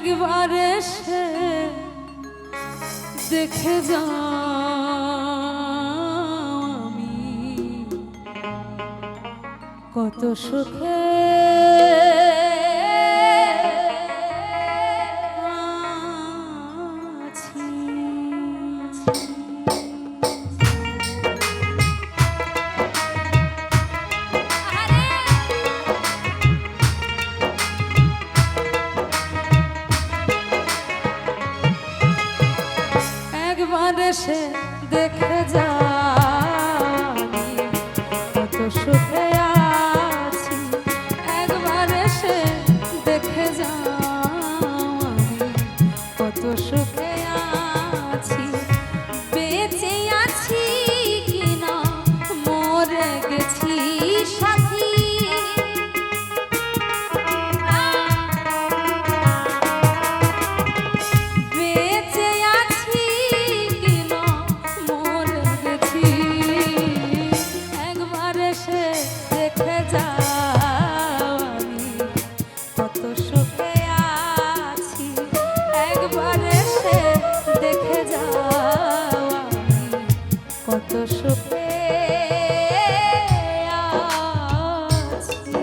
একবার এসে দেখে যাও আমি কত সুখে আছি। একবার এসে দেখে যাও আমি কত সুখে আছি। একবার এসে দেখে যাও আমি কত সুখে আছি। বেঁচে আছি কিনা মরে গেছি সাথী, বেঁচে আছি কিনা মরে গেছি। একবার এসে দেখে যাও আমি কত সুখে আছি। একবার এসে দেখে যাও আমি কত সুখে আছি।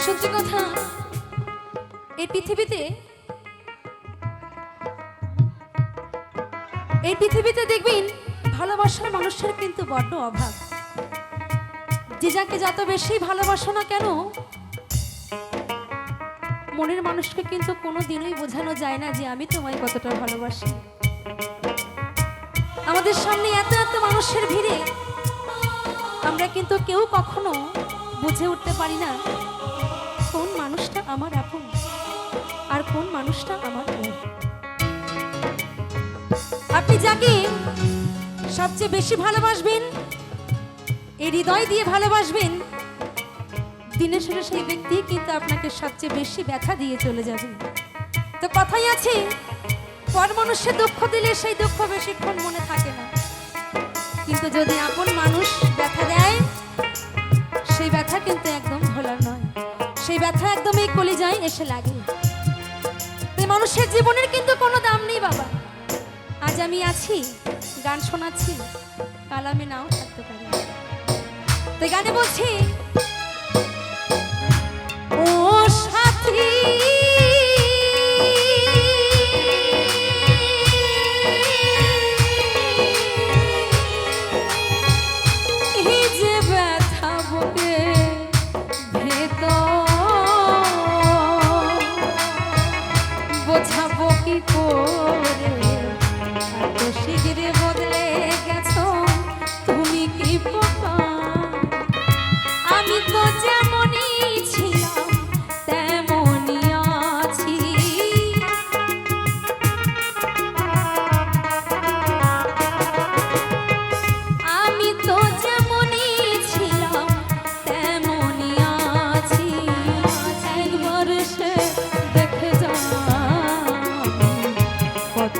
সত্যি কথা, এই পৃথিবীতে দেখবেন ভালোবাসার মানুষের কিন্তু বড্ড অভাব। যে যাকে যত বেশি ভালোবাসো না কেন, মনের মানুষকে কিন্তু কোনো দিনই বোঝানো যায় না যে আমি তোমায় কতটা ভালোবাসি। আমাদের সামনে এত এত মানুষের ভিড়ে আমরা কিন্তু কেউ কখনো বুঝে উঠতে পারি না কোন মানুষটা আমার আপন আর কোন মানুষটা আমার পর। আপনি যাকে সবচেয়ে বেশি ভালোবাসবেন, এই হৃদয় দিয়ে ভালোবাসবেন, দিনের শেষে সেই ব্যক্তি কিন্তু আপনাকে সবচেয়ে বেশি ব্যথা দিয়ে চলে যাবে। তো কথাই আছে, পর মানুষের দুঃখ দিলে সেই দুঃখ বেশিক্ষণ মনে থাকে না, কিন্তু যদি আপন মানুষ ব্যথা দেয় সেই ব্যথা কিন্তু একদম ভোলার নয়, সেই ব্যথা একদম এই কলিজায় এসে লাগে। এই মানুষের জীবনের কিন্তু কোনো দাম নেই বাবা। আজ আমি আছি, গান শোনাচ্ছি, কাল আমি নাও থাকতে পারি। তো গানে বলছি, ও সাথী এই যে ব্যথা বুকে ভেতর বোঝাবো কি করে, এত শিগগিরি বদলে গেছো তুমি কি বোকা। আমি তো যেমনই ছিলাম তেমনই আছি, আমি তো যেমনই ছিলাম তেমনই আছি। একবার সে দেখে যা কত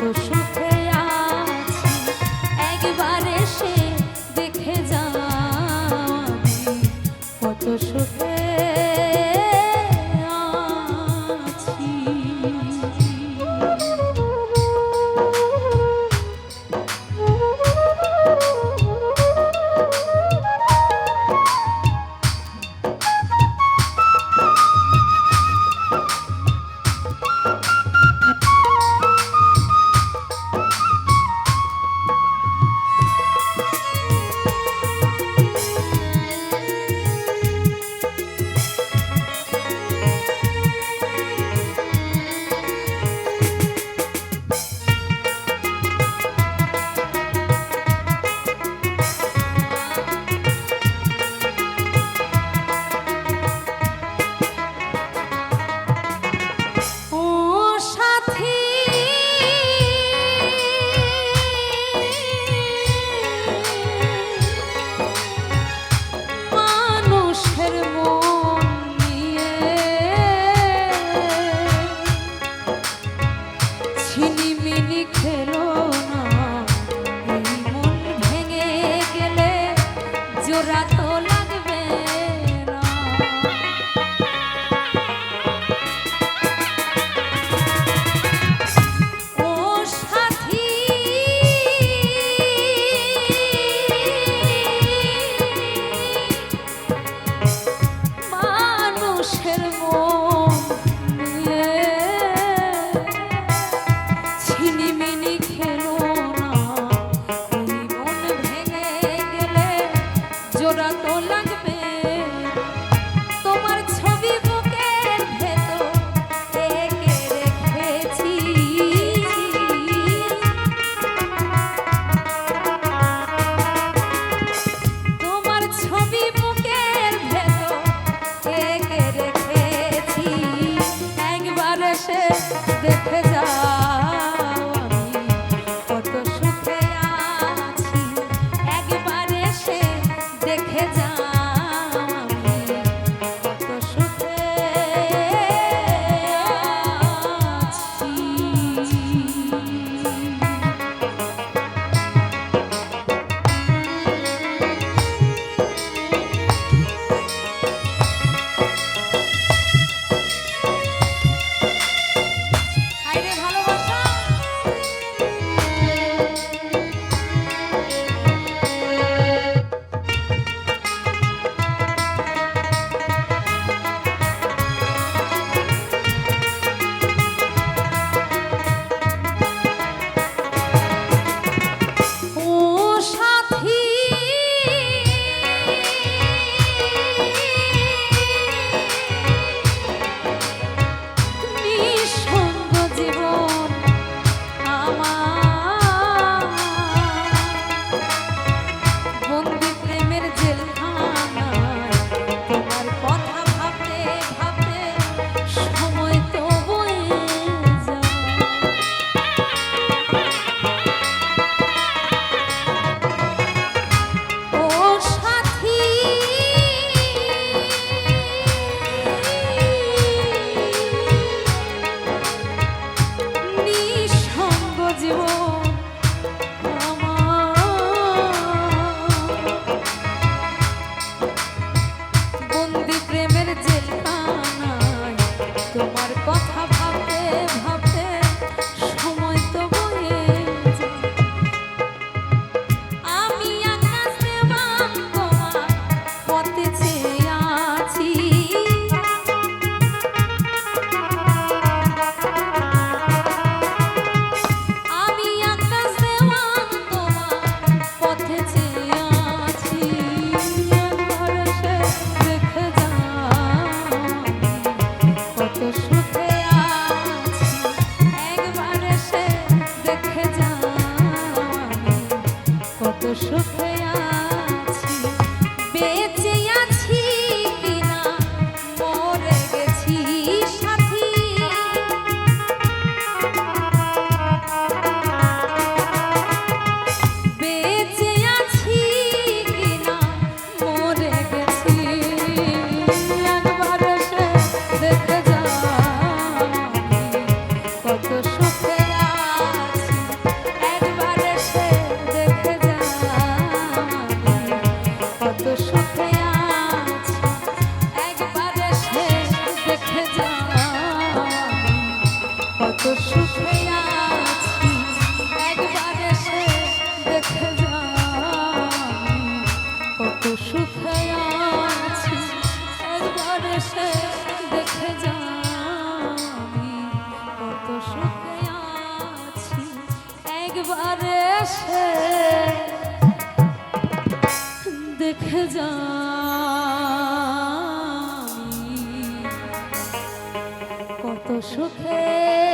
সুখে